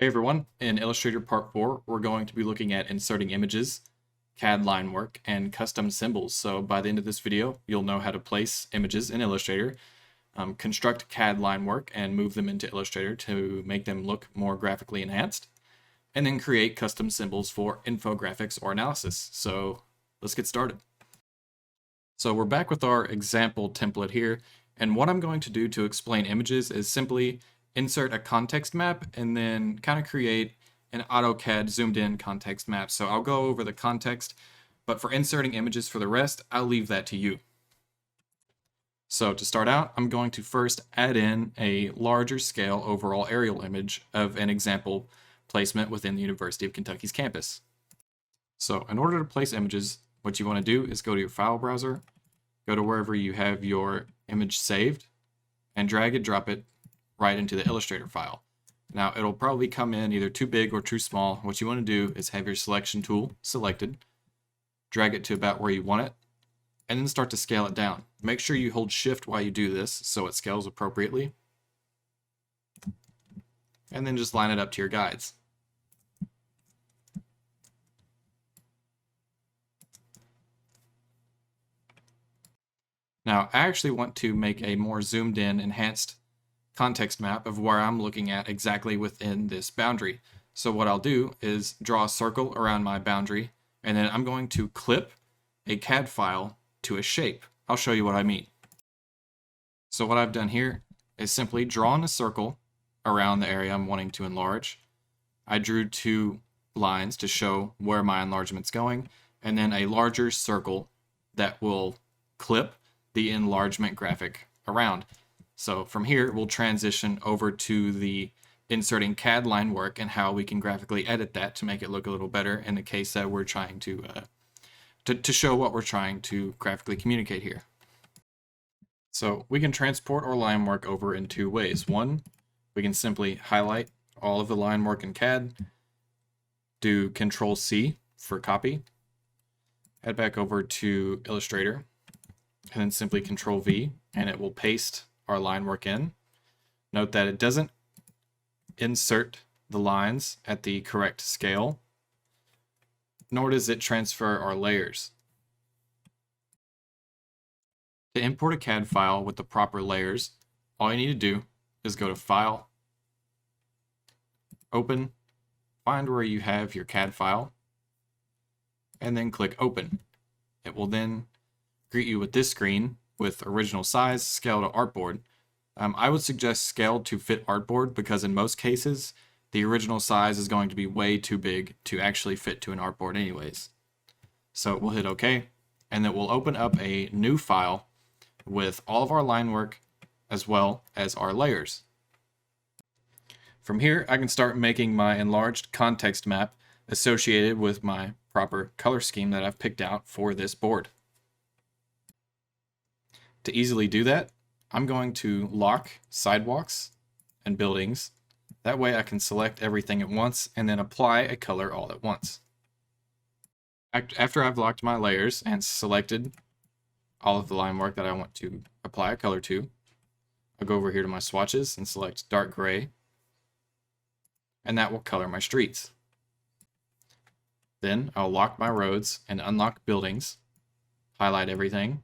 Hey everyone, in Illustrator Part 4, we're going to be looking at inserting images, CAD line work, and custom symbols. So by the end of this video, you'll know how to place images in Illustrator, construct CAD line work, and move them into Illustrator to make them look more graphically enhanced, and then create custom symbols for infographics or analysis. So let's get started. So we're back with our example template here, and what I'm going to do to explain images is simply insert a context map and then kind of create an AutoCAD zoomed in context map. So I'll go over the context, but for inserting images for the rest, I'll leave that to you. So to start out, I'm going to first add in a larger scale overall aerial image of an example placement within the University of Kentucky's campus. So in order to place images, what you want to do is go to your file browser, go to wherever you have your image saved, and drag and drop it right into the Illustrator file. Now it'll probably come in either too big or too small. What you want to do is have your selection tool selected, drag it to about where you want it, and then start to scale it down. Make sure you hold shift while you do this so it scales appropriately, and then just line it up to your guides. Now I actually want to make a more zoomed in, enhanced context map of where I'm looking at exactly within this boundary. So what I'll do is draw a circle around my boundary, and then I'm going to clip a CAD file to a shape. I'll show you what I mean. So what I've done here is simply drawn a circle around the area I'm wanting to enlarge. I drew two lines to show where my enlargement's going, and then a larger circle that will clip the enlargement graphic around. So from here, we'll transition over to the inserting CAD line work and how we can graphically edit that to make it look a little better in the case that we're trying to show what we're trying to graphically communicate here. So we can transport our line work over in two ways. One, we can simply highlight all of the line work in CAD, do Control-C for copy, head back over to Illustrator, and then simply Control-V, and it will paste our line work in. Note that it doesn't insert the lines at the correct scale, nor does it transfer our layers. To import a CAD file with the proper layers, all you need to do is go to File, Open, find where you have your CAD file, and then click Open. It will then greet you with this screen with original size, scale to artboard. I would suggest scale to fit artboard because in most cases, the original size is going to be way too big to actually fit to an artboard anyways. So we'll hit OK, and then we'll open up a new file with all of our line work as well as our layers. From here, I can start making my enlarged context map associated with my proper color scheme that I've picked out for this board. To easily do that, I'm going to lock sidewalks and buildings. That way I can select everything at once and then apply a color all at once. After I've locked my layers and selected all of the line work that I want to apply a color to, I'll go over here to my swatches and select dark gray, and that will color my streets. Then I'll lock my roads and unlock buildings, highlight everything,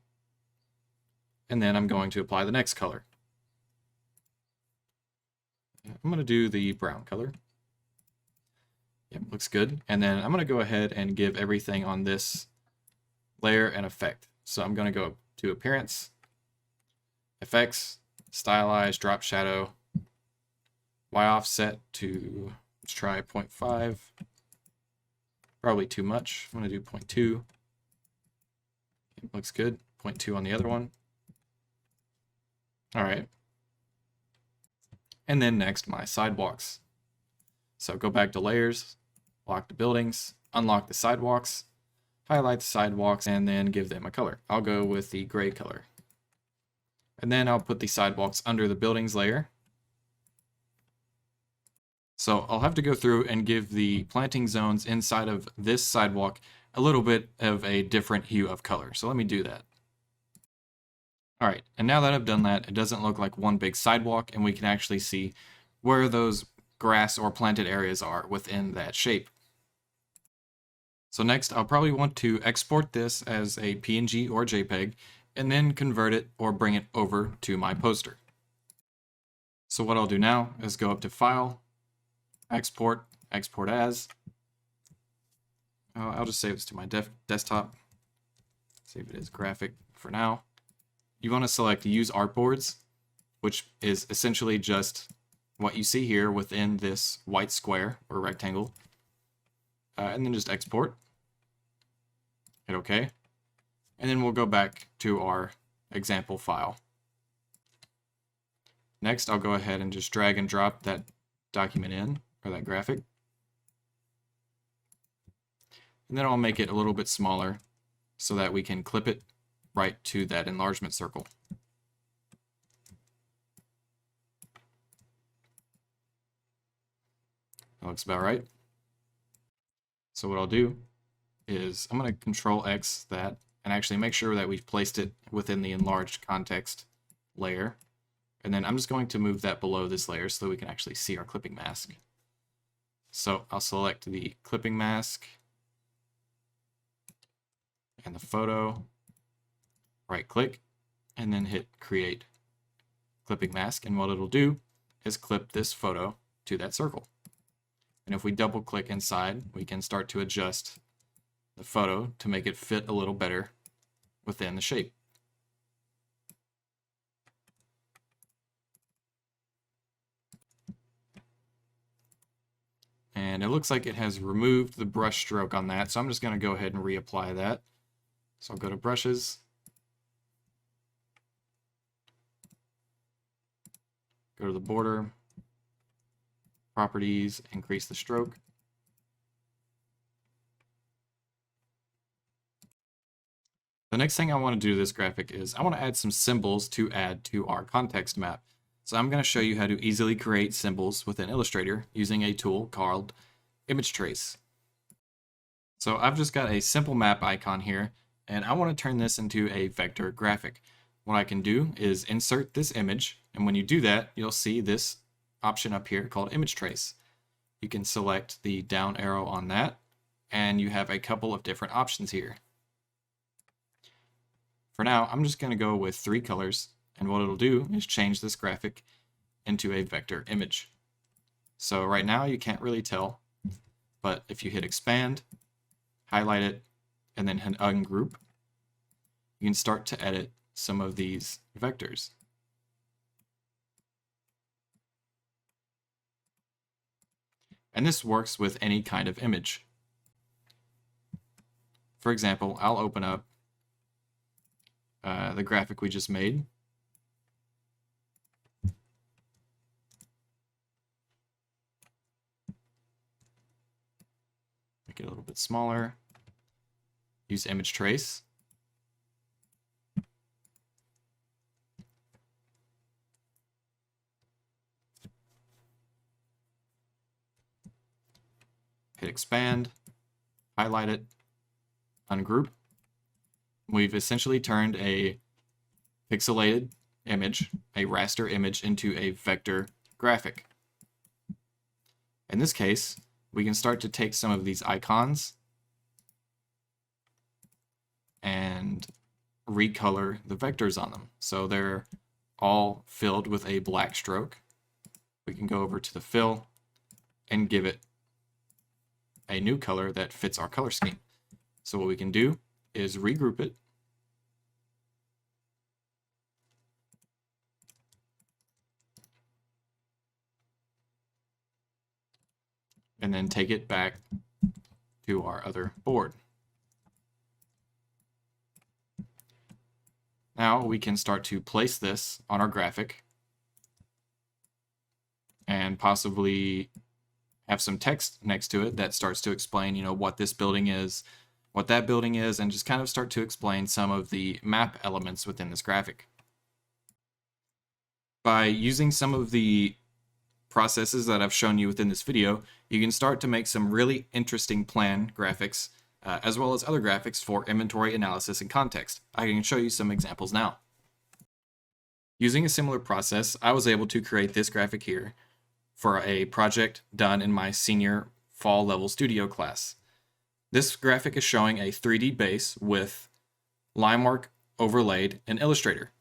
and then I'm going to apply the next color. I'm going to do the brown color. Yep, looks good. And then I'm going to go ahead and give everything on this layer an effect. So I'm going to go to Appearance, Effects, Stylize, Drop Shadow, Y offset to, let's try 0.5. Probably too much. I'm going to do 0.2. It looks good. 0.2 on the other one. All right. And then next, my sidewalks. So go back to layers, lock the buildings, unlock the sidewalks, highlight the sidewalks, and then give them a color. I'll go with the gray color. And then I'll put the sidewalks under the buildings layer. So I'll have to go through and give the planting zones inside of this sidewalk a little bit of a different hue of color. So let me do that. All right, and now that I've done that, it doesn't look like one big sidewalk, and we can actually see where those grass or planted areas are within that shape. So next, I'll probably want to export this as a PNG or JPEG, and then convert it or bring it over to my poster. So what I'll do now is go up to File, Export, Export As. I'll just save this to my desktop. Save it as graphic for now. You want to select Use Artboards, which is essentially just what you see here within this white square or rectangle. And then just export. Hit OK. And then we'll go back to our example file. Next, I'll go ahead and just drag and drop that document in, or that graphic. And then I'll make it a little bit smaller so that we can clip it right to that enlargement circle. That looks about right. So what I'll do is I'm going to Control X that and actually make sure that we've placed it within the enlarged context layer. And then I'm just going to move that below this layer so that we can actually see our clipping mask. So I'll select the clipping mask and the photo, right click, and then hit Create Clipping Mask. And what it'll do is clip this photo to that circle. And if we double click inside, we can start to adjust the photo to make it fit a little better within the shape. And it looks like it has removed the brush stroke on that, so I'm just going to go ahead and reapply that. So I'll go to Brushes, go to the border, Properties, increase the stroke. The next thing I want to do to this graphic is I want to add some symbols to add to our context map. So I'm going to show you how to easily create symbols within Illustrator using a tool called Image Trace. So I've just got a simple map icon here, and I want to turn this into a vector graphic. What I can do is insert this image, and when you do that, you'll see this option up here called Image Trace. You can select the down arrow on that, and you have a couple of different options here. For now, I'm just going to go with 3 colors, and what it'll do is change this graphic into a vector image. So right now you can't really tell, but if you hit Expand, highlight it, and then hit Ungroup, you can start to edit some of these vectors. And this works with any kind of image. For example, I'll open up the graphic we just made. Make it a little bit smaller. Use Image Trace. Hit Expand, highlight it, ungroup. We've essentially turned a pixelated image, a raster image, into a vector graphic. In this case, we can start to take some of these icons and recolor the vectors on them. So they're all filled with a black stroke. We can go over to the fill and give it a new color that fits our color scheme. So what we can do is regroup it. And then take it back to our other board. Now we can start to place this on our graphic and possibly have some text next to it that starts to explain, what this building is, what that building is, and just kind of start to explain some of the map elements within this graphic. By using some of the processes that I've shown you within this video, you can start to make some really interesting plan graphics, as well as other graphics for inventory analysis and context. I can show you some examples now. Using a similar process, I was able to create this graphic here for a project done in my senior fall level studio class. This graphic is showing a 3D base with Linework overlaid in Illustrator.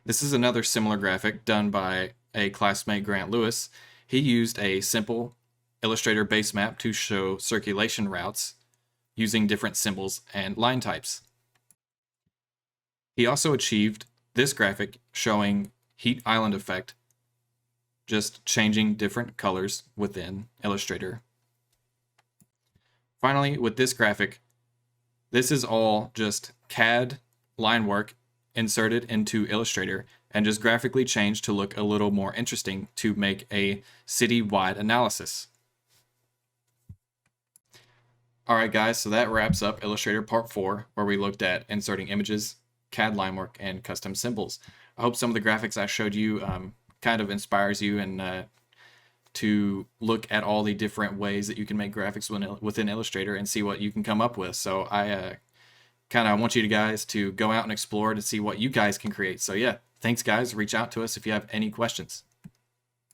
This is another similar graphic done by a classmate, Grant Lewis. He used a simple Illustrator base map to show circulation routes using different symbols and line types. He also achieved this graphic showing heat island effect, just changing different colors within Illustrator. Finally, with this graphic, this is all just CAD line work inserted into Illustrator and just graphically changed to look a little more interesting to make a city-wide analysis. Alright guys, so that wraps up Illustrator Part 4, where we looked at inserting images, CAD line work, and custom symbols. I hope some of the graphics I showed you kind of inspires you and to look at all the different ways that you can make graphics within Illustrator and see what you can come up with. So I kind of want you guys to go out and explore to see what you guys can create. So yeah, thanks guys. Reach out to us if you have any questions.